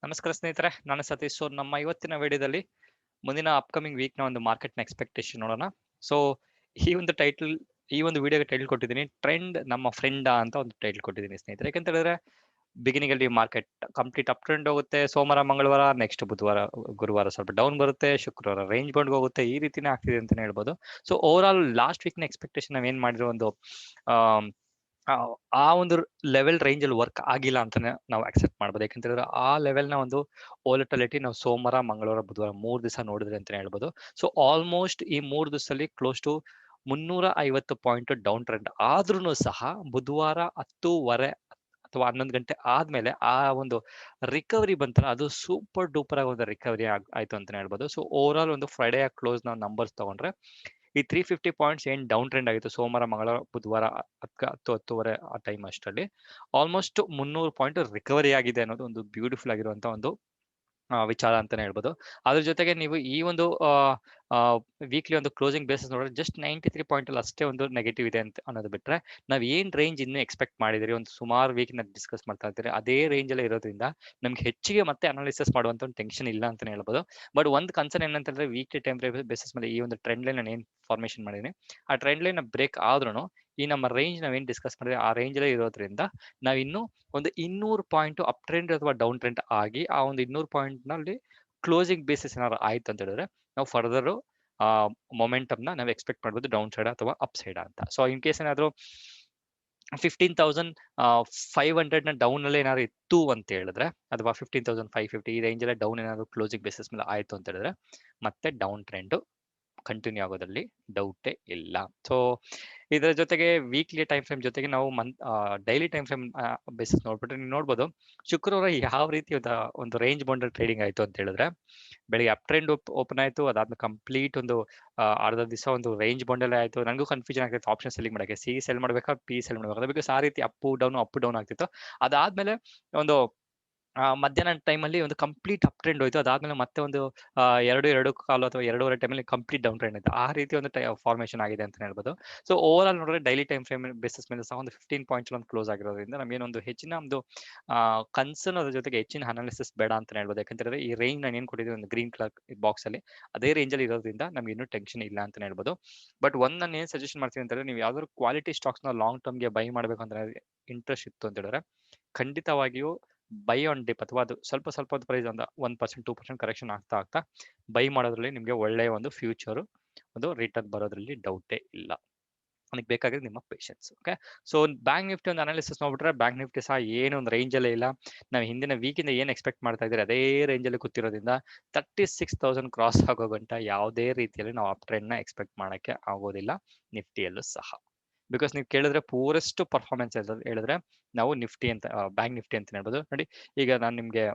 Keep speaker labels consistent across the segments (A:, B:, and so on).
A: ನಮಸ್ಕಾರ ಸ್ನೇಹಿತರೆ, ನಾನು ಸತೀಶ್. ಸೊ ನಮ್ಮ ಇವತ್ತಿನ ವಿಡಿಯೋದಲ್ಲಿ ಮುಂದಿನ ಅಪ್ಕಮಿಂಗ್ ವೀಕ್ನ ಒಂದು ಮಾರ್ಕೆಟ್ನ ಎಕ್ಸ್ಪೆಕ್ಟೇಷನ್ ನೋಡೋಣ. ಸೊ ಈ ಒಂದು ಟೈಟಲ್, ಈ ಒಂದು ವಿಡಿಯೋಗೆ ಟೈಟಲ್ ಕೊಟ್ಟಿದ್ದೀನಿ, ಟ್ರೆಂಡ್ ನಮ್ಮ ಫ್ರೆಂಡ್ ಅಂತ ಒಂದು ಟೈಟಲ್ ಕೊಟ್ಟಿದ್ದೀನಿ ಸ್ನೇಹಿತರೆ. ಯಾಕಂತ ಹೇಳಿದ್ರೆ ಬಿಗಿನಿಂಗ್ ಅಲ್ಲಿ ಮಾರ್ಕೆಟ್ ಕಂಪ್ಲೀಟ್ ಅಪ್ ಟ್ರೆಂಡ್ ಹೋಗುತ್ತೆ, ಸೋಮವಾರ ಮಂಗಳವಾರ, ನೆಕ್ಸ್ಟ್ ಬುಧವಾರ ಗುರುವಾರ ಸ್ವಲ್ಪ ಡೌನ್ ಬರುತ್ತೆ, ಶುಕ್ರವಾರ ರೇಂಜ್ ಬಂಡ್ ಹೋಗುತ್ತೆ, ಈ ರೀತಿನೇ ಆಗ್ತಿದೆ ಅಂತಾನೆ ಹೇಳ್ಬೋದು. ಸೊ ಓವರ್ ಆಲ್ ಲಾಸ್ಟ್ ವೀಕ್ನ ಎಕ್ಸ್ಪೆಕ್ಟೇಷನ್ ನಾವೇನ್ ಮಾಡಿರೋ ಒಂದು ಆ ಆ ಒಂದು ಲೆವೆಲ್ ರೇಂಜ್ ಅಲ್ಲಿ ವರ್ಕ್ ಆಗಿಲ್ಲ ಅಂತಾನೆ ನಾವು ಅಕ್ಸೆಪ್ಟ್ ಮಾಡ್ಬೋದು. ಯಾಕಂತ ಹೇಳಿದ್ರೆ ಆ ಲೆವೆಲ್ನ ಒಂದು ವೋಲಟಿಲಿಟಿ ನಾವು ಸೋಮವಾರ ಮಂಗಳವಾರ ಬುಧವಾರ 3 ದಿವಸ ನೋಡಿದ್ರೆ ಅಂತಾನೆ ಹೇಳ್ಬೋದು. ಸೊ ಆಲ್ಮೋಸ್ಟ್ ಈ 3 ದಿವಸದಲ್ಲಿ close to 350 point down trend ಆದ್ರೂ ಸಹ ಬುಧವಾರ 10:30 ಅಥವಾ 11 ಗಂಟೆ ಆದ್ಮೇಲೆ ಆ ಒಂದು ರಿಕವರಿ ಬಂತಲ್ಲ, ಅದು ಸೂಪರ್ ಡೂಪರ್ ಆಗಿ ಒಂದು ರಿಕವರಿ ಆಯ್ತು ಅಂತಾನೆ ಹೇಳ್ಬೋದು. ಸೊ ಓವರ್ ಆಲ್ ಒಂದು ಫ್ರೈಡೇ ಕ್ಲೋಸ್ ನಾವು ನಂಬರ್ಸ್ ತಗೊಂಡ್ರೆ ಈ 350 ಪಾಯಿಂಟ್ಸ್ ಏನ್ ಡೌನ್ ಟ್ರೆಂಡ್ ಆಗಿತ್ತು ಸೋಮವಾರ ಮಂಗಳವಾರ ಬುಧವಾರ 10:30 ಆ ಟೈಮ್ ಅಷ್ಟರಲ್ಲಿ ಆಲ್ಮೋಸ್ಟ್ 300 ಪಾಯಿಂಟ್ ರಿಕವರಿ ಆಗಿದೆ ಅನ್ನೋದು ಒಂದು ಬ್ಯೂಟಿಫುಲ್ ಆಗಿರುವಂತ ಒಂದು ವಿಚಾರ ಅಂತಾನೆ ಹೇಳ್ಬೋದು. ಅದ್ರ ಜೊತೆಗೆ ನೀವು ಈ ಒಂದು ವೀಕ್ಲಿ ಒಂದು ಕ್ಲೋಸಿಂಗ್ ಬೇಸಿಸ್ ನೋಡಿದ್ರೆ ಜಸ್ಟ್ 93 ಪಾಯಿಂಟ್ ಅಲ್ಲಿ ಅಷ್ಟೇ ಒಂದು ನೆಗೆಟಿವ್ ಇದೆ ಅಂತ ಅನ್ನೋದು ಬಿಟ್ರೆ, ನಾವ್ ಏನ್ ರೇಂಜ್ ಇನ್ನು ಎಕ್ಸ್ಪೆಕ್ಟ್ ಮಾಡಿದಿರಿ, ಒಂದು ಸುಮಾರು ವೀಕ್ ನ ಡಿಸ್ಕಸ್ ಮಾಡ್ತಾ ಇದ್ದೀರಿ, ಅದೇ ರೇಂಜ್ ಅಲ್ಲಿ ಇರೋದ್ರಿಂದ ನಮ್ಗೆ ಹೆಚ್ಚಿಗೆ ಮತ್ತೆ ಅನಾಲಿಸಿಸ್ ಮಾಡುವಂತ ಒಂದು ಟೆನ್ಷನ್ ಇಲ್ಲ ಅಂತಾನೆ ಹೇಳ್ಬೋದು. ಬಟ್ ಒಂದು ಕನ್ಸರ್ನ್ ಏನಂತಂದ್ರೆ ವೀಕ್ಲಿ ಟೈಮ್ ಬೇಸಿಸ್ ಮೇಲೆ ಈ ಒಂದು ಟ್ರೆಂಡ್ ಲೈನ್ ನಾನು ಏನ್ ಫಾರ್ಮೇಶನ್ ಮಾಡಿದೀನಿ, ಆ ಟ್ರೆಂಡ್ ಲೈನ್ ಬ್ರೇಕ್ ಆದ್ರೂ ಈ ನಮ್ಮ ರೇಂಜ್ ನಾವೇನ್ ಡಿಸ್ಕಸ್ ಮಾಡಿದ್ರೆ ಆ ರೇಂಜ್ ಅಲ್ಲೇ ಇರೋದ್ರಿಂದ ನಾವಿನ್ನು ಒಂದು 200 ಪಾಯಿಂಟ್ ಅಪ್ ಟ್ರೆಂಡ್ ಅಥವಾ ಡೌನ್ ಟ್ರೆಂಡ್ ಆಗಿ ಆ ಒಂದು 200 ಪಾಯಿಂಟ್ ನಲ್ಲಿ ಕ್ಲೋಸಿಂಗ್ ಬೇಸಿಸ್ ಏನಾದ್ರು ಆಯ್ತು ಅಂತ ಹೇಳಿದ್ರೆ ನಾವು ಫರ್ದರ್ ಮೊಮೆಂಟಮ್ ನಾವು ಎಕ್ಸ್ಪೆಕ್ಟ್ ಮಾಡ್ಬೋದು ಡೌನ್ ಸೈಡ್ ಅಥವಾ ಅಪ್ ಸೈಡ್ ಅಂತ. ಸೊ ಇನ್ ಕೇಸ್ ಏನಾದ್ರು 15,500 ನ ಡೌನ್ ಅಲ್ಲಿ ಏನಾದ್ರು ಇತ್ತು ಅಂತ ಹೇಳಿದ್ರೆ, ಅಥವಾ 15,550 ಈ ರೇಂಜ್ ಅಲ್ಲೇ ಡೌನ್ ಏನಾದ್ರು ಕ್ಲೋಸಿಂಗ್ ಬೇಸಿಸ್ ಮೇಲೆ ಆಯ್ತು ಅಂತ ಹೇಳಿದ್ರೆ ಮತ್ತೆ ಡೌನ್ ಟ್ರೆಂಡ್ ಕಂಟಿನ್ಯೂ ಆಗೋದ್ರಲ್ಲಿ ಡೌಟೇ ಇಲ್ಲ. ಸೊ ಇದರ ಜೊತೆಗೆ ವೀಕ್ಲಿ ಟೈಮ್ ಫ್ರೇಮ್ ಜೊತೆಗೆ ನಾವು ಡೈಲಿ ಟೈಮ್ ಫ್ರೇಮ್ ಬೇಸಿಸ್ ನೋಡ್ಬಿಟ್ರೆ ನೀವು ನೋಡ್ಬೋದು ಶುಕ್ರವಾರ ಯಾವ ರೀತಿ ಒಂದು ರೇಂಜ್ ಬೌಂಡಲ್ ಟ್ರೇಡಿಂಗ್ ಆಯ್ತು ಅಂತ ಹೇಳಿದ್ರೆ, ಬೆಳಿಗ್ಗೆ ಅಪ್ ಟ್ರೆಂಡ್ ಓಪನ್ ಆಯ್ತು, ಅದಾದ್ಮೇಲೆ ಕಂಪ್ಲೀಟ್ ಒಂದು ಅರ್ಧ ದಿವಸ ಒಂದು ರೇಂಜ್ ಬೌಂಡಲ್ ಆಯ್ತು. ನನಗೂ ಕನ್ಫ್ಯೂಷನ್ ಆಗ್ತಿತ್ತು ಆಪ್ಷನ್ ಸೆಲ್ಲಿಂಗ್ ಮಾಡಕ್ಕೆ, ಸಿ ಸೆಲ್ ಮಾಡ್ಬೇಕಾ ಪಿ ಸೆಲ್ ಮಾಡ್ಬೇಕಾ, ಬಿಕಾಸ್ ಆ ರೀತಿ ಅಪ್ ಡೌನ್ ಆಗ್ತಿತ್ತು. ಅದಾದ್ಮೇಲೆ ಒಂದು ಮಧ್ಯಾಹ್ನ ಟೈಮಲ್ಲಿ ಒಂದು ಕಂಪ್ಲೀಟ್ ಅಪ್ ಟ್ರೆಂಡ್ ಹೋಯ್ತು, ಅದಾದ್ಮೇಲೆ ಮತ್ತೆ ಒಂದು 2 ಕಾಲು ಅಥವಾ 2.5 ಟೈಮಲ್ಲಿ ಕಂಪ್ಲೀಟ್ ಡೌನ್ ಟ್ರೆಂಡ್ ಆಯ್ತು. ಆ ರೀತಿ ಒಂದು ಫಾರ್ಮೇಶನ್ ಆಗಿದೆ ಅಂತ ಹೇಳ್ಬೋದು. ಸೊ ಓವರ್ ಆಲ್ ನೋಡಿದ್ರೆ ಡೈಲಿ ಟೈಮ್ ಫ್ರೇಮ್ ಬೇಸಿಸ್ ಮೇಲೆ ಸಹ ಒಂದು 15 ಪಾಯಿಂಟ್ಸ್ ಒಂದು ಕ್ಲೋಸ್ ಆಗಿರೋದ್ರಿಂದ ನಮಗೇನೊಂದು ಹೆಚ್ಚಿನ ಒಂದು ಕನ್ಸರ್ನ್, ಅದ್ರ ಜೊತೆಗೆ ಹೆಚ್ಚಿನ ಅನಾಲಿಸಿಸ್ ಬೇಡ ಅಂತ ಹೇಳ್ಬೋದು. ಯಾಕಂತಂದ್ರೆ ಈ ರೇಂಜ್ ನಾನು ಏನ್ ಕೊಟ್ಟಿದ್ದೀನಿ ಒಂದು ಗ್ರೀನ್ ಕಲರ್ ಬಾಕ್ಸ್ ಅಲ್ಲಿ, ಅದೇ ರೇಂಜ್ ಅಲ್ಲಿ ಇರೋದ್ರಿಂದ ನಮ್ಗೆ ಇನ್ನೂ ಟೆನ್ಷನ್ ಇಲ್ಲ ಅಂತ ಹೇಳ್ಬೋದು. ಬಟ್ ನಾನು ಏನ್ ಸಜೆಷನ್ ಮಾಡ್ತೀನಿ ಅಂತಂದ್ರೆ, ನೀವು ಯಾವ್ದಾದ್ರು ಕ್ವಾಲಿಟಿ ಸ್ಟಾಕ್ಸ್ ನ ಲಾಂಗ್ ಟರ್ಮ್ ಗೆ ಬೈ ಮಾಡ್ಬೇಕು ಅಂತ ಇಂಟ್ರೆಸ್ಟ್ ಇತ್ತು ಅಂತ ಹೇಳಿದ್ರೆ ಖಂಡಿತವಾಗಿಯೂ ಬೈ ಆನ್ ಡಿಪ್ ಅಥವಾ ಅದು ಸ್ವಲ್ಪ ಒಂದು ಪ್ರೈಸ್ ಒಂದು 1% 2% ಕರೆಕ್ಷನ್ ಆಗ್ತಾ ಬೈ ಮಾಡೋದ್ರಲ್ಲಿ ನಿಮಗೆ ಒಳ್ಳೆಯ ಒಂದು ಫ್ಯೂಚರ್ ಒಂದು ರಿಟರ್ನ್ ಬರೋದ್ರಲ್ಲಿ ಡೌಟೇ ಇಲ್ಲ. ಅದಕ್ಕೆ ಬೇಕಾಗಿರೋದು ನಿಮ್ಮ patience. Okay, so bank Nifty ಒಂದು ಅನಾಲಿಸಿಸ್ ನೋಡ್ಬಿಟ್ರೆ ಬ್ಯಾಂಕ್ ನಿಫ್ಟಿ ಸಹ ಏನು ಒಂದು ರೇಂಜ್ ಅಲ್ಲೇ ಇಲ್ಲ. ನಾವು ಹಿಂದಿನ ವೀಕಿಂದ ಏನ್ ಎಕ್ಸ್ಪೆಕ್ಟ್ ಮಾಡ್ತಾ ಇದ್ದೀರಿ ಅದೇ ರೇಂಜ್ ಅಲ್ಲಿ ಕೂತಿರೋದ್ರಿಂದ 36,000 ಕ್ರಾಸ್ ಆಗೋ ಗಂಟ ಯಾವುದೇ ರೀತಿಯಲ್ಲಿ ನಾವು ಅಪ್ ಟ್ರೆಂಡ್ ನ ಎಕ್ಸ್ಪೆಕ್ಟ್ ಮಾಡಕ್ಕೆ ಆಗೋದಿಲ್ಲ ನಿಫ್ಟಿಯಲ್ಲೂ ಸಹ. ಬಿಕಾಸ್ ನೀವು ಕೇಳಿದ್ರೆ ಪೂರೆಸ್ಟ್ ಪರ್ಫಾರ್ಮೆನ್ಸ್ ಹೇಳಿದ್ರೆ ನಾವು ನಿಫ್ಟಿ ಅಂತ ಬ್ಯಾಂಕ್ ನಿಫ್ಟಿ ಅಂತ ಹೇಳ್ಬೋದು. ನೋಡಿ, ಈಗ ನಾನು ನಿಮ್ಗೆ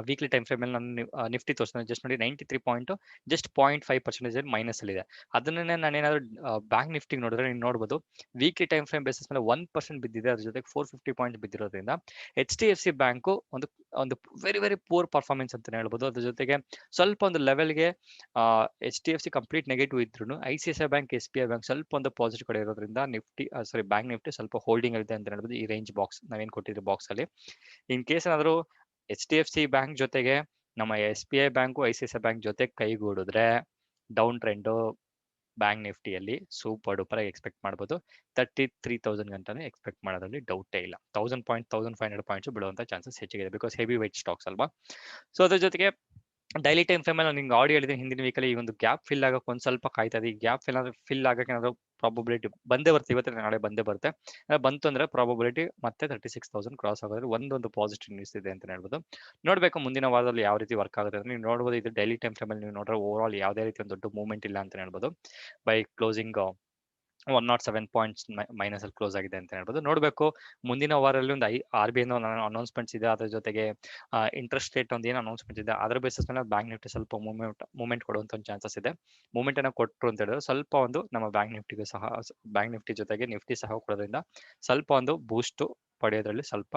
A: ವೀಕ್ಲಿ ಟೈಮ್ ಫ್ರೇಮ್ ಅಲ್ಲಿ ನಾನು ನಿಫ್ಟಿ ತೋರಿಸ್ತೀನಿ. ಜಸ್ಟ್ ನೋಡಿ 93 ಪಾಯಿಂಟ್ ಜಸ್ಟ್ 0.5% ಮೈನಸ್ ಅಲ್ಲಿ ಇದೆ. ಅದನ್ನೇ ನಾನೇನಾದ್ರು ಬ್ಯಾಂಕ್ ನಿಫ್ಟಿ ನೋಡಿದ್ರೆ ನೀವು ನೋಡ್ಬೋದು ವೀಕ್ಲಿ ಟೈಮ್ ಫ್ರೇಮ್ ಬೇಸಿಸ್ ಮೇಲೆ 1% ಬಿದ್ದಿದೆ, ಅದ್ರ ಜೊತೆಗೆ 450 ಪಾಯಿಂಟ್ ಬಿದ್ದಿರೋದ್ರಿಂದ HDFC ಬ್ಯಾಂಕು ಒಂದು ವೆರಿ ಪೂರ್ ಪರ್ಫಾರ್ಮೆನ್ಸ್ ಅಂತ ಹೇಳ್ಬೋದು. ಅದ್ರ ಜೊತೆಗೆ ಸ್ವಲ್ಪ ಒಂದು ಲೆವೆಲ್ಗೆ HDFC ಕಂಪ್ಲೀಟ್ ನೆಗೆಟಿವ್ ಇದ್ರು ICICI ಬ್ಯಾಂಕ್, SBI ಬ್ಯಾಂಕ್ ಸ್ವಲ್ಪ ಒಂದು ಪಾಸಿಟಿವ್ ಕಡೆ ಇರೋದ್ರಿಂದ ಬ್ಯಾಂಕ್ ನಿಫ್ಟಿ ಸ್ವಲ್ಪ ಹೋಲ್ಡಿಂಗ್ ಇದೆ ಅಂತ ಹೇಳ್ಬೋದು. ಈ ರೇಂಜ್ ಬಾಕ್ಸ್ ನಾವೇನ್ ಕೊಟ್ಟಿದ್ದೀವಿ ಬಾಕ್ಸ್ ಅಲ್ಲಿ, ಇನ್ ಕೇಸ್ ಏನಾದ್ರು HDFC ಬ್ಯಾಂಕ್ ಜೊತೆಗೆ ನಮ್ಮ SBI ಬ್ಯಾಂಕು ICICI ಬ್ಯಾಂಕ್ ಜೊತೆ ಕೈಗೂಡಿದ್ರೆ ಡೌನ್ ಟ್ರೆಂಡ್ ಬ್ಯಾಂಕ್ ನಿಫ್ಟಿಯಲ್ಲಿ ಸೂಪರ್ ಡೂಪರ್ ಆಗಿ ಎಕ್ಸ್ಪೆಕ್ಟ್ ಮಾಡ್ಬೋದು. 33,000 ಗಂಟನೆ ಎಕ್ಸ್ಪೆಕ್ಟ್ ಮಾಡೋದ್ರಲ್ಲಿ ಡೌಟೇ ಇಲ್ಲ. 1,000 ಪಾಯಿಂಟ್ 1,500 ಪಾಯಿಂಟ್ಸ್ ಬೀಳುವಂತ ಚಾನ್ಸಸ್ ಹೆಚ್ಚಿಗಿದೆ, ಬಿಕಾಸ್ ಹೆವಿ ವೆಯ್ಟ್ ಸ್ಟಾಕ್ಸ್ ಅಲ್ವಾ. ಸೊ ಅದ್ರ ಜೊತೆಗೆ ಡೈಲಿ ಟೈಮ್ ಫ್ರೇಮ್ ಅಲ್ಲಿ ನಿಮ್ಗೆ ಆಡಿಯೋ ಹೇಳಿದ್ರೆ ಹಿಂದಿನ ವೀಕಲ್ಲಿ ಈ ಒಂದು ಗ್ಯಾಪ್ ಫಿಲ್ ಆಗಕ್ಕೆ ಒಂದ್ ಸ್ವಲ್ಪ ಕಾಯ್ತಾ ಇದೆ. ಈ ಗ್ಯಾಪ್ ಫಿಲ್ ಆಗಕ್ಕೆ ಏನಾದ್ರು ಪ್ರಾಬಬಿಲಿಟಿ ಬಂದೇ ಬರುತ್ತೆ, ಇವತ್ತು ನಾಳೆ ಬಂದೇ ಬರುತ್ತೆ. ಬಂತು ಅಂದ್ರೆ ಪ್ರಾಬಬಿಲಿಟಿ ಮತ್ತೆ 36,000 ಕ್ರಾಸ್ ಆಗೋದ್ರೆ ಒಂದೊಂದು ಪಾಸಿಟಿವ್ ನ್ಯೂಸ್ ಇದೆ ಅಂತ ಹೇಳ್ಬೋದು. ನೋಡ್ಬೇಕು ಮುಂದಿನ ವಾರದಲ್ಲಿ ಯಾವ ರೀತಿ ವರ್ಕ್ ಆಗುತ್ತೆ ಅಂದ್ರೆ, ನೀವು ನೋಡ್ಬೋದು ಇದು ಡೈಲಿ ಟೈಮ್ ಫ್ರೇಮ್ ಅಲ್ಲಿ ನೀವು ನೋಡ್ರೆ ಓವರ್ ಆಲ್ ಯಾವುದೇ ರೀತಿ ಒಂದು ದೊಡ್ಡ ಮೂವ್ಮೆಂಟ್ ಇಲ್ಲ ಅಂತ ಹೇಳ್ಬೋದು. ಬೈ ಕ್ಲೋಸಿಂಗ್ 107 ಪಾಯಿಂಟ್ಸ್ ಮೈನಸ್ ಅಲ್ಲಿ ಕ್ಲೋಸ್ ಆಗಿದೆ ಅಂತ ಹೇಳ್ಬೋದು. ನೋಡ್ಬೇಕು ಮುಂದಿನ ವಾರದಲ್ಲಿ ಒಂದು RBI ಅನೌನ್ಸ್ಮೆಂಟ್ಸ್ ಇದೆ, ಅದ್ರ ಜೊತೆಗೆ ಇಂಟ್ರೆಸ್ಟ್ ರೇಟ್ ಒಂದು ಏನು ಅನೌನ್ಸ್ಮೆಂಟ್ ಇದೆ, ಅದ್ರ ಬೇಸಿಸ್ ಮೇಲೆ ಬ್ಯಾಂಕ್ ನಿಫ್ಟಿ ಸ್ವಲ್ಪ ಮೂವ್ಮೆಂಟ್ ಕೊಡುವಂತ ಒಂದು ಚಾನ್ಸಸ್ ಇದೆ. ಮೂವ್ಮೆಂಟ್ ಅನ್ನ ಕೊಟ್ಟರು ಅಂತ ಹೇಳಿದ್ರೆ ಸ್ವಲ್ಪ ಒಂದು ನಮ್ಮ ಬ್ಯಾಂಕ್ ನಿಫ್ಟಿಗೂ ಸಹ, ಬ್ಯಾಂಕ್ ನಿಫ್ಟಿ ಜೊತೆಗೆ ನಿಫ್ಟಿ ಸಹ ಕೊಡೋದ್ರಿಂದ ಸ್ವಲ್ಪ ಒಂದು ಬೂಸ್ಟ್ ಪಡೆಯೋದ್ರಲ್ಲಿ ಸ್ವಲ್ಪ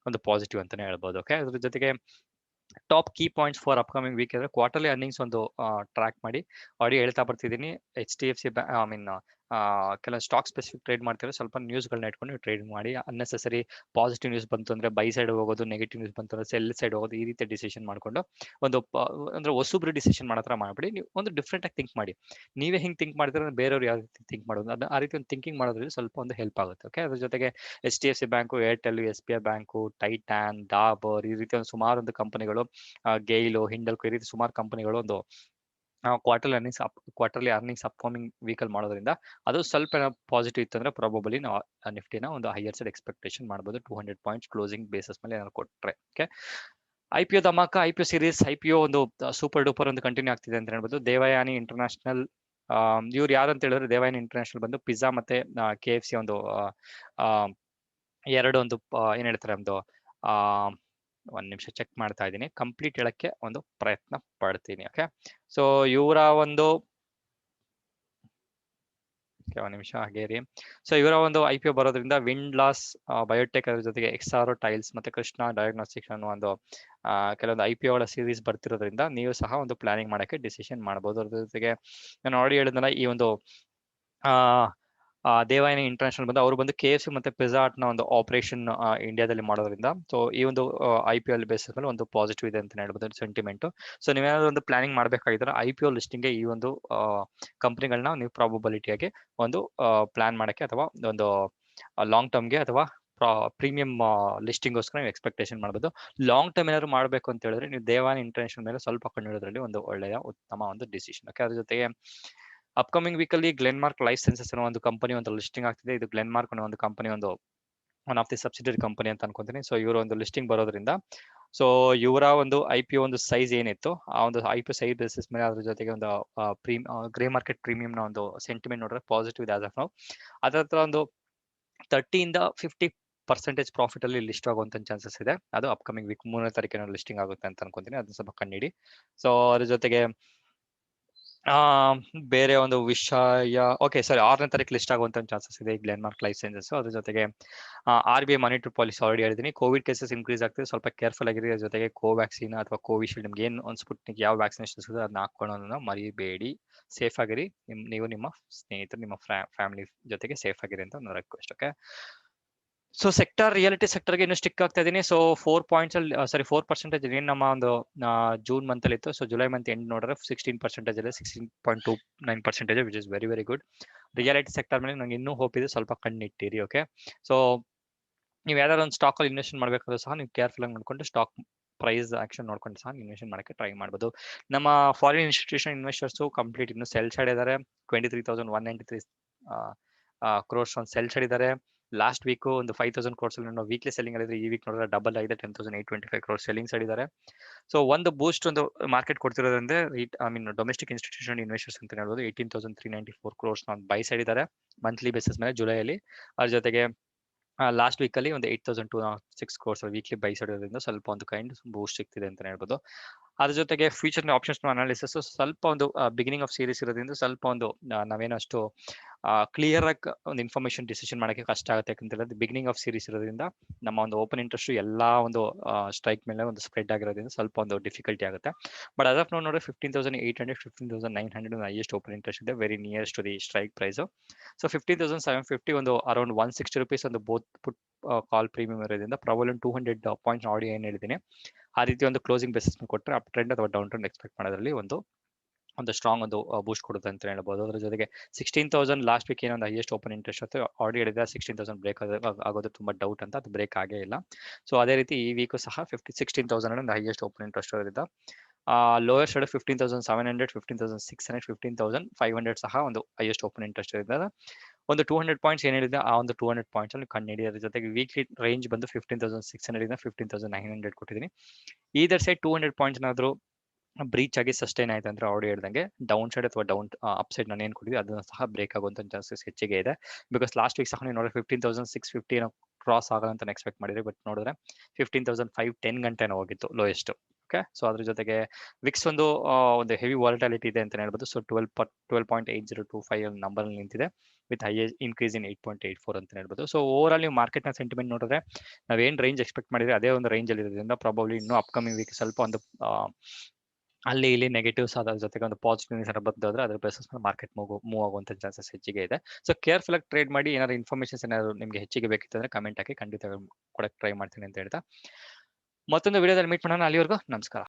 A: ಒಂದು ಪಾಸಿಟಿವ್ ಅಂತಾನೆ ಹೇಳ್ಬೋದು. ಓಕೆ, ಅದ್ರ ಜೊತೆಗೆ top key points for upcoming week ಅಂದ್ರೆ ಕ್ವಾರ್ಟರ್ಲಿ ಅರ್ನಿಂಗ್ಸ್ ಒಂದು ಟ್ರ್ಯಾಕ್ ಮಾಡಿ ಆಡಿಯೋ ಹೇಳ್ತಾ ಬರ್ತಿದ್ದೀನಿ. HDFC ಕೆಲವು ಸ್ಟಾಕ್ ಸ್ಪೆಸಿಫಿಕ್ ಟ್ರೇಡ್ ಮಾಡ್ತಾರೆ, ಸ್ವಲ್ಪ ನ್ಯೂಸ್ಗಳನ್ನ ಇಟ್ಕೊಂಡು ಟ್ರೇಡ್ ಮಾಡಿ. ಅನ್ನೆಸೆಸರಿ ಪಾಸಿಟಿವ್ ನ್ಯೂಸ್ ಬಂತು ಅಂದ್ರೆ ಬೈ ಸೈಡ್ ಹೋಗೋದು, ನೆಗೆಟಿವ್ ನ್ಯೂಸ್ ಬಂತು ಅಂದ್ರೆ ಸೆಲ್ ಸೈಡ್ ಹೋಗೋದು, ಈ ರೀತಿ ಡಿಸಿಷನ್ ಮಾಡ್ಕೊಂಡು ಒಂದು ಅಂದ್ರೆ ಹೊಸಬ್ರು ಡಿಸಿಷನ್ ಮಾಡತ್ರ ಮಾಡ್ಬಿಡಿ. ನೀವು ಒಂದು ಡಿಫ್ರೆಂಟ್ ಆಗಿ ಥಿಂಕ್ ಮಾಡಿ. ನೀವೇ ಹಿಂಗೆ ಥಿಂಕ್ ಮಾಡಿದ್ರೆ ಬೇರೆಯವ್ರು ಯಾವ ರೀತಿ ಥಿಂಕ್ ಮಾಡೋದು, ಆ ರೀತಿ ಒಂದು ಥಿಂಕಿಂಗ್ ಮಾಡೋದ್ರಲ್ಲಿ ಸ್ವಲ್ಪ ಒಂದು ಹೆಲ್ಪ್ ಆಗುತ್ತೆ. ಓಕೆ, ಅದ್ರ ಜೊತೆಗೆ HDFC bank, Airtel, SBI bank, Titan, Dabur, ಈ ರೀತಿ ಒಂದು ಸುಮಾರು ಒಂದು ಕಂಪನಿಗಳು, ಗೈಲು, ಹಿಂಡಲ್ಕೋ, ಈ ರೀತಿ ಸುಮಾರು ಕಂಪನಿಗಳು ಒಂದು ಕ್ವಾರ್ಟರ್ಲಿ ಅರ್ನಿಂಗ್ಸ್ ಅಪ್ಕಮಿಂಗ್ ವೀಕಲ್ಲಿ ಮಾಡೋದ್ರಿಂದ ಅದು ಸ್ವಲ್ಪ ಪಾಸಿಟಿವ್ ಇತ್ತು ಅಂದ್ರೆ ಪ್ರಾಬಬಲಿ ನಾವು ನಿಫ್ಟಿನ ಒಂದು ಹೈಯರ್ ಸೈಡ್ ಎಕ್ಸ್ಪೆಕ್ಟೇಷನ್ ಮಾಡ್ಬೋದು. 200 ಪಾಯಿಂಟ್ಸ್ ಕ್ಲೋಸಿಂಗ್ ಬೇಸಿಸ್ ಮೇಲೆ ಏನಾದ್ರು ಕೊಟ್ಟರೆ. Okay, IPO dhamaka, IPO series, IPO ಒಂದು ಸೂಪರ್ ಡೂಪರ್ ಒಂದು ಕಂಟಿನ್ಯೂ ಆಗ್ತಿದೆ ಅಂತ ಹೇಳ್ಬೋದು. ದೇವಯಾನಿ ಇಂಟರ್ನ್ಯಾಷನಲ್, ಇವ್ರು ಯಾರು ಅಂತ ಹೇಳಿದ್ರೆ ದೇವಯಾನಿ ಇಂಟರ್ನ್ಯಾಷನಲ್ ಬಂದು ಪಿಜ್ಜಾ ಮತ್ತೆ KFC ಒಂದು ಎರಡು ಒಂದು ಏನ್ ಹೇಳ್ತಾರೆ ಒಂದು ಒಂದ್ ನಿಮಿಷ ಚೆಕ್ ಮಾಡ್ತಾ ಇದ್ದೀನಿ, ಕಂಪ್ಲೀಟ್ ಹೇಳಕ್ಕೆ ಒಂದು ಪ್ರಯತ್ನ ಪಡ್ತೀನಿ. ಓಕೆ, ಸೊ ಇವರ ಒಂದು ಒಂದ್ ನಿಮಿಷ ಹಾಗೆ ರೀ. ಸೊ ಇವರ ಒಂದು IPO ಬರೋದ್ರಿಂದ ವಿಂಡ್ಲಾಸ್ ಬಯೋಟೆಕ್, ಅದ್ರ ಜೊತೆಗೆ XRO ಟೈಲ್ಸ್ ಮತ್ತೆ ಕೃಷ್ಣ ಡಯಾಗ್ನೋಸ್ಟಿಕ್ಸ್ ಅನ್ನೋ ಒಂದು ಕೆಲವೊಂದು IPOಗಳ ಸೀರೀಸ್ ಬರ್ತಿರೋದ್ರಿಂದ ನೀವು ಸಹ ಒಂದು ಪ್ಲಾನಿಂಗ್ ಮಾಡಕ್ಕೆ ಡಿಸಿಷನ್ ಮಾಡ್ಬೋದು. ಅದ್ರ ಜೊತೆಗೆ ನಾನು ಆಲ್ರೆಡಿ ಹೇಳಿದ್ನಲ್ಲ, ಈ ಒಂದು ದೇವಾಯನಿ ಇಂಟರ್ನ್ಯಾಷನಲ್ ಬಂದು ಅವರು ಬಂದು KFC ಮತ್ತೆ ಪಿಜ್ಜಾ ಹಟ್ನ ಒಂದು ಆಪರೇಷನ್ ಇಂಡಿಯಾದಲ್ಲಿ ಮಾಡೋದ್ರಿಂದ ಸೊ ಈ ಒಂದು IPO ಬೇಸಿಸ್ ಮೇಲೆ ಒಂದು ಪಾಸಿಟಿವ್ ಇದೆ ಅಂತ ಹೇಳ್ಬೋದು ಸೆಂಟಿಮೆಂಟ್. ಸೊ ನೀವೇನಾದ್ರು ಒಂದು ಪ್ಲಾನಿಂಗ್ ಮಾಡ್ಬೇಕಾಗಿದ್ರೆ IPO ಲಿಸ್ಟಿಂಗ್ಗೆ ಈ ಒಂದು ಕಂಪ್ನಿಗಳನ್ನ ನೀವು ಪ್ರಾಬಬಿಲಿಟಿಯಾಗಿ ಒಂದು ಪ್ಲಾನ್ ಮಾಡಕ್ಕೆ ಅಥವಾ ಒಂದು ಲಾಂಗ್ ಟರ್ಮ್ಗೆ ಅಥವಾ ಪ್ರೀಮಿಯಂ ಲಿಸ್ಟಿಂಗ್ಗೋಸ್ಕರ ನೀವು ಎಕ್ಸ್ಪೆಕ್ಟೇಷನ್ ಮಾಡ್ಬೋದು. ಲಾಂಗ್ ಟರ್ಮ್ ಏನಾದ್ರು ಮಾಡಬೇಕು ಅಂತ ಹೇಳಿದ್ರೆ ನೀವು ದೇವಾನಿ ಇಂಟರ್ನ್ಯಾಷನಲ್ ಮೇಲೆ ಸ್ವಲ್ಪ ಕಂಡಿಡೋದ್ರಲ್ಲಿ ಒಂದು ಒಳ್ಳೆಯ ಉತ್ತಮ ಒಂದು ಡಿಸಿಷನ್. ಓಕೆ, ಅದ್ರ ಜೊತೆಗೆ ಅಪ್ಕಮಿಂಗ್ ವೀಕಲ್ಲಿ ಗ್ಲೆನ್ಮಾರ್ಕ್ ಲೈಫ್ ಸೈನ್ಸಸ್ ಅನ್ನೋ ಒಂದು ಕಂಪನಿ ಒಂದು ಲಿಸ್ಟಿಂಗ್ ಆಗ್ತಿದೆ. ಇದು ಗ್ಲೆನ್ಮಾರ್ಕ್ ಅನ್ನೋ ಒಂದು ಕಂಪನಿ ಒಂದು one of the subsidiary company ಅಂತ ಅನ್ಕೊಂತೀನಿ. ಸೊ ಇವರು ಒಂದು ಲಿಸ್ಟಿಂಗ್ ಬರೋದ್ರಿಂದ ಸೊ ಇವರ ಒಂದು IPO ಒಂದು ಸೈಜ್ ಏನಿತ್ತು ಆ ಒಂದು IPO ಸೈಜ್ ಬೇಸಿಸ್ ಮೇಲೆ ಅದ್ರ ಜೊತೆಗೆ ಒಂದು ಗ್ರೇ ಮಾರ್ಕೆಟ್ ಪ್ರೀಮಿಯಂ ನ ಒಂದು ಸೆಂಟಿಮೆಂಟ್ ನೋಡಿದ್ರೆ ಪಾಸಿಟಿವ್ ಇದೆ ಆಸ್ ಆಫ್ ನೌ. ಅದ್ರ ಹತ್ರ ಒಂದು 30-50% ಪ್ರಾಫಿಟ್ ಅಲ್ಲಿ ಲಿಸ್ಟ್ ಆಗುವಂತ ಚಾನ್ಸಸ್ ಇದೆ. ಅದು ಅಪ್ಕಮಿಂಗ್ ವೀಕ್ 3ನೇ ತಾರೀಕಿನ ಲಿಸ್ಟಿಂಗ್ ಆಗುತ್ತೆ ಅಂತ ಅನ್ಕೊಂತೀನಿ. ಅದನ್ನ ಸ್ವಲ್ಪ ಕಂಡಿಡಿ. ಸೊ ಅದ್ರ ಜೊತೆಗೆ ಬೇರೆ ಒಂದು ವಿಷಯ, ಓಕೆ ಸರಿ, 6ನೇ ತಾರೀಕು ಲಿಸ್ಟ್ ಆಗುವಂತ ಚಾನ್ಸಸ್ ಇದೆ ಗ್ಲೆನ್ಮಾರ್ಕ್ ಲೈಫ್ ಸೈನ್ಸಸ್. ಅದ್ರ ಜೊತೆಗೆ RBI ಮಾನಿಟರಿ ಪಾಲಿಸಿ ಆಲ್ರೆಡಿ ಹೇಳಿದ್ದೀನಿ. ಕೋವಿಡ್ ಕೇಸಸ್ ಇನ್ಕ್ರೀಸ್ ಆಗ್ತದೆ, ಸ್ವಲ್ಪ ಕೇರ್ಫುಲ್ ಆಗಿರಿ. ಅದ್ರ ಜೊತೆಗೆ ಕೋವ್ಯಾಕ್ಸಿನ್ ಅಥವಾ ಕೋವಿಶೀಲ್ಡ್ ನಿಮ್ಗೆ ಏನು ಒಂದು ಸ್ಪುಟ್ನಿಕ್ ಯಾವ ವ್ಯಾಕ್ಸಿನೇಷನ್ ಸಿಗುತ್ತೆ ಅದನ್ನ ಹಾಕೊಳ್ಳೋದನ್ನ ಮರಿಬೇಡಿ. ಸೇಫ್ ಆಗಿರಿ, ನೀವು ನಿಮ್ಮ ಸ್ನೇಹಿತರು ನಿಮ್ಮ ಫ್ಯಾಮಿಲಿ ಜೊತೆಗೆ ಸೇಫ್ ಆಗಿರಿ ಅಂತ ಒಂದು request. Okay, so sector reality ಸೆಕ್ಟರ್ಗೆ ಇನ್ನೂ ಸ್ಟಿಕ್ ಆಗ್ತಾ ಇದೀನಿ. ಸೊ 4 ಪಾಯಿಂಟ್ಸ್ ಅಲ್ಲಿ 4% ಏನು ನಮ್ಮ ಒಂದು ಜೂನ್ ಮಂತ್ ಅಲ್ಲಿ ಇತ್ತು. ಸೊ ಜುಲೈ ಮಂತ್ ಎಂಡ್ ನೋಡಿದ್ರೆ 16% ಇದೆ, 16.29%, which is very very good. Reality sector ಮೇಲೆ ನಂಗೆ ಇನ್ನೂ ಹೋಪ್ ಇದೆ, ಸ್ವಲ್ಪ ಕಣ್ಣಿಟ್ಟಿರಿ. ಓಕೆ, ಸೊ ನೀವು ಯಾವ್ದಾದ್ರು ಒಂದು ಸ್ಟಾಕ್ ಅಲ್ಲಿ ಇನ್ವೆಸ್ಟ್ ಮಾಡಬೇಕಾದ್ರೂ ಸಹ ನೀವು ಕೇರ್ಫುಲ್ ಆಗಿ ನೋಡ್ಕೊಂಡು ಸ್ಟಾಕ್ ಪ್ರೈಸ್ ಆಕ್ಷನ್ ನೋಡ್ಕೊಂಡು ಸಹ ಇನ್ವೆಸ್ಟ್ ಮಾಡಕ್ಕೆ ಟ್ರೈ ಮಾಡ್ಬೋದು. ನಮ್ಮ ಫಾರಿನ್ ಇನ್ಸ್ಟಿಟ್ಯೂಷನ್ ಇನ್ವೆಸ್ಟರ್ಸ್ ಕಂಪ್ಲೀಟ್ ಇನ್ನು ಸೆಲ್ ಸೈಡ್ ಇದ್ದಾರೆ. 23,193 ಕ್ರೋರ್ಸ್ ಒಂದು ಸೆಲ್ ಸೈಡ್ ಇದ್ದಾರೆ. ಲಾಸ್ಟ್ ವೀಕ್ ಒಂದು 5,000 ಕ್ರೋರ್ಸ್ ಅಲ್ಲಿ ವೀಕ್ಲಿ ಸೆಲ್ಲಿಂಗ್ ಅಲ್ಲಿ ಈ ವೀಕ್ ನೋಡಿದ್ರೆ ಡಬಲ್ ಆಗಿದೆ, 10,825 ಕ್ರೋರ್ಸ್ ಸೆಲ್ಲಿಂಗ್ ಸೈಡ್ ಇದ್ದಾರೆ. ಸೊ ಒಂದು ಬೂಸ್ಟ್ ಒಂದು ಮಾರ್ಕೆಟ್ ಕೊಡ್ತಿರೋದ್ರಿಂದ ಡೊಮೆಸ್ಟಿಕ್ ಇನ್ಸ್ಟಿಟ್ಯೂಷನ್ ಇನ್ವೆಸ್ಟರ್ಸ್ ಅಂತ ಹೇಳ್ಬೋದು 18,394 ಕ್ರೋರ್ಸ್ ಬೈ ಸೈಡ್ ಇದ್ದಾರೆ ಮಂತ್ಲಿ ಬೇಸಿಸ್ ಮೇಲೆ ಜುಲೈಯಲ್ಲಿ. ಅದ್ರ ಜೊತೆಗೆ ಲಾಸ್ಟ್ ವೀಕ್ ಅಲ್ಲಿ ಒಂದು 8,206 ಕ್ರೋರ್ಸ್ ವೀಕ್ಲಿ ಬೈ ಸೈಡ್ ಇರೋದ್ರಿಂದ ಸ್ವಲ್ಪ ಒಂದು ಕೈಂಡ್ ಬೂಸ್ಟ್ ಸಿಗ್ತಿದೆ ಅಂತ ಹೇಳ್ಬೋದು. ಅದ್ರ ಜೊತೆಗೆ ಫ್ಯೂಚರ್ ಆಪ್ಷನ್ಸ್ ಅನಾಲಿಸಿಸ್ ಸ್ವಲ್ಪ ಒಂದು ಬಿಗಿನಿಂಗ್ ಆಫ್ ಸೀರೀಸ್ ಇರೋದ್ರಿಂದ ಸ್ವಲ್ಪ ಒಂದು ನಾವೇನಷ್ಟು ಕ್ಲಿಯರ್ ಆಗಿ ಒಂದು ಇನ್ಫಾರ್ಮೇಶನ್ ಡಿಸಿಷನ್ ಮಾಡೋಕ್ಕೆ ಕಷ್ಟ ಆಗುತ್ತೆ. ಯಾಕಂತ ಬಿಗಿನಿಂಗ್ ಆಫ್ ಸೀರೀಸ್ ಇರೋದ್ರಿಂದ ನಮ್ಮ ಒಂದು ಓಪನ್ ಇಂಟ್ರೆಸ್ಟ್ ಎಲ್ಲಾ ಒಂದು ಸ್ಟ್ರೈಕ್ ಮೇಲೆ ಒಂದು ಸ್ಪ್ರೆಡ್ ಆಗಿರೋದ್ರಿಂದ ಸ್ವಲ್ಪ ಒಂದು ಡಿಫಿಕಲ್ಟಿ ಆಗುತ್ತೆ. ಬಟ್ ಅಸ್ ಆಫ್ ನೋಡಿದ್ರೆ 15,800 15,900 ಹೈಯೆಸ್ಟ್ ಓಪನ್ ಇಂಟ್ರೆಸ್ಟ್ ಇದೆ, very nearest to the strike price. So 15,750 ಒಂದು ಅರೌಂಡ್ 160 rupees ಒಂದು ಬೋತ್ ಪುಟ್ ಕಾಲ್ ಪ್ರೀಮಿಯಂ ಇರೋದ್ರಿಂದ ಪ್ರಾಬಬ್ಲಿ 200 ಪಾಯಿಂಟ್ಸ್ ಆಡಿ ಏನು ಹೇಳಿದ್ದೀನಿ ಆ ರೀತಿ ಒಂದು ಕ್ಲೋಸಿಂಗ್ ಬೇಸಿಸ್ ಕೊಟ್ಟರೆ ಅಪ್ ಟ್ರೆಂಡ್ ಅಥವಾ ಡೌನ್ ಟ್ರೆಂಡ್ ಎಕ್ಸ್ಪೆಕ್ಟ್ ಮಾಡೋದ್ರಲ್ಲಿ ಒಂದು ಸ್ಟ್ರಾಂಗ್ ಒಂದು ಬೂಸ್ಟ್ ಕೊಡುತ್ತೆ ಅಂತ ಹೇಳ್ಬೋದು. ಅದ್ರ ಜೊತೆಗೆ 16,000 ಲಾಸ್ಟ್ ವೀಕ್ ಏನೊಂದು ಹೈಯೆಸ್ಟ್ ಓಪನ್ ಇಂಟ್ರೆಸ್ಟ್ ಆಗುತ್ತೆ ಆಲ್ರೆಡಿ ಹೇಳಿದ್ರೆ 16,000 ಬ್ರೇಕ್ ಆಗೋದು ತುಂಬಾ ಡೌಟ್ ಅಂತ, ಅದು ಬ್ರೇಕ್ ಆಗೇ ಇಲ್ಲ. ಸೊ ಅದೇ ರೀತಿ ಈ ವೀಕು ಸಹ 16,000 ಒಂದು ಹೈಯೆಸ್ಟ್ ಓಪನ್ ಇಂಟ್ರೆಸ್ಟ್ ಇರೋದ್ರಿಂದ ಲೋಯರ್ ಸೈಡ್ 15,700 15,600 15,500 ಸಹ ಒಂದು ಹೈಯೆಸ್ಟ್ ಓಪನ್ ಇಂಟ್ರೆಸ್ಟ್ ಇರೋದ್ರಿಂದ ಒಂದು 200 ಪಾಯಿಂಟ್ಸ್ ಏನ್ ಹೇಳಿದೆ ಆ ಒಂದು 200 ಪಾಯಿಂಟ್ಸ್ ಅಲ್ಲಿ ಕಂಡು ಅದ್ರ ಜೊತೆಗೆ ವೀಕ್ಲಿ ರೇಂಜ್ ಬಂದು 15,600 ಇಂದ 15,900 ಕೊಟ್ಟಿದ್ದೀನಿ. ಈದರ್ ಸೈಡ್ 200 ಪಾಯಿಂಟ್ಸ್ ಏನಾದ್ರು ಬ್ರೀಚ್ ಆಗಿ ಸಸ್ಟೈನ್ ಆಯ್ತು ಅಂದ್ರೆ ಆಲ್ರೆಡಿ ಹೇಳ್ದಂಗೆ ಡೌನ್ ಸೈಡ್ ಅಥವಾ ಅಪ್ ಸೈಡ್ ನಾನು ಏನ್ ಕೊಟ್ಟಿದ್ದೆ ಅದನ್ನ ಸಹ ಬ್ರೇಕ್ ಆಗುವಂತ ಚಾನ್ಸಸ್ ಹೆಚ್ಚಿಗೆ ಇದೆ. ಬಿಕಾಸ್ ಲಾಸ್ಟ್ ವೀಕ್ ಸಹ ನೀವು ನೋಡಿದ್ರೆ 15,650 ಕ್ರಾಸ್ ಆಗಲ್ಲ ಅಂತ ಎಕ್ಸ್ಪೆಕ್ಟ್ ಮಾಡಿದ್ರೆ, ಬಟ್ ನೋಡಿದ್ರೆ 15,510 ಗಂಟೆ ಹೋಗಿತ್ತು ಲೋಯೆಸ್ಟ್. ಓಕೆ, ಸೊ ಅದ್ರ ಜೊತೆಗೆ ವಿಕ್ಸ್ ಒಂದು ಹೆವಿ ವಾಲಟಾಲಿಟಿ ಇದೆ ಅಂತ ಹೇಳ್ಬೋದು. ಸೊ 12.8025 ನಂಬರ್ ನಿಂತಿದೆ ವಿತ್ ಹೈಯೆಸ್ಟ್ ಇನ್ಕ್ರೀಸ್ ಇನ್ 8.84 ಅಂತ ಹೇಳ್ಬೋದು. ಸೊ ಓವರ್ ಆಲ್ ನೀವು ಮಾರ್ಕೆಟ್ ನ ಸೆಂಟಿಮೆಂಟ್ ನೋಡಿದ್ರೆ ನಾವೇನ್ ರೇಂಜ್ ಎಕ್ಸ್ಪೆಕ್ಟ್ ಮಾಡಿದ್ರೆ ಅದೇ ಒಂದು ರೇಂಜ್ ಅಲ್ಲಿ ಇರೋದ್ರಿಂದ ಪ್ರಾಬಬ್ಲಿ ಇನ್ನೂ ಅಪ್ಕಮಿಂಗ್ ವೀಕ್ ಸ್ವಲ್ಪ ಒಂದು ಅಲ್ಲಿ ಇಲ್ಲಿ ನೆಗೆಟಿವ್ಸ್ ಅದ್ರ ಜೊತೆಗೆ ಒಂದು ಪಾಸಿಟಿವ್ ಏನಾದ್ರು ಬಂದೋದ್ರೆ ಅದ್ರ ಬೇಸಿಸ್ ಮೇಲೆ ಮಾರ್ಕೆಟ್ ಮೂವ್ ಆಗುವಂತ ಚಾನ್ಸಸ್ ಹೆಚ್ಚಿಗೆ ಇದೆ. ಸೊ ಕೇರ್ಫುಲ್ ಆಗಿ ಟ್ರೇಡ್ ಮಾಡಿ. ಏನಾದ್ರು ಇನ್ಫಾರ್ಮೇಶನ್ಸ್ ಏನಾದ್ರು ನಿಮ್ಗೆ ಹೆಚ್ಚಿಗೆ ಬೇಕಿತ್ತು ಅಂದ್ರೆ ಕಮೆಂಟ್ ಹಾಕಿ, ಖಂಡಿತ ಕೊಡಕ್ಕೆ ಟ್ರೈ ಮಾಡ್ತೀನಿ ಅಂತ ಹೇಳ್ತಾ ಮತ್ತೊಂದು ವಿಡಿಯೋದಲ್ಲಿ ಮೀಟ್ ಮಾಡೋಣ. ಅಲ್ಲಿವರೆಗೂ ನಮಸ್ಕಾರ.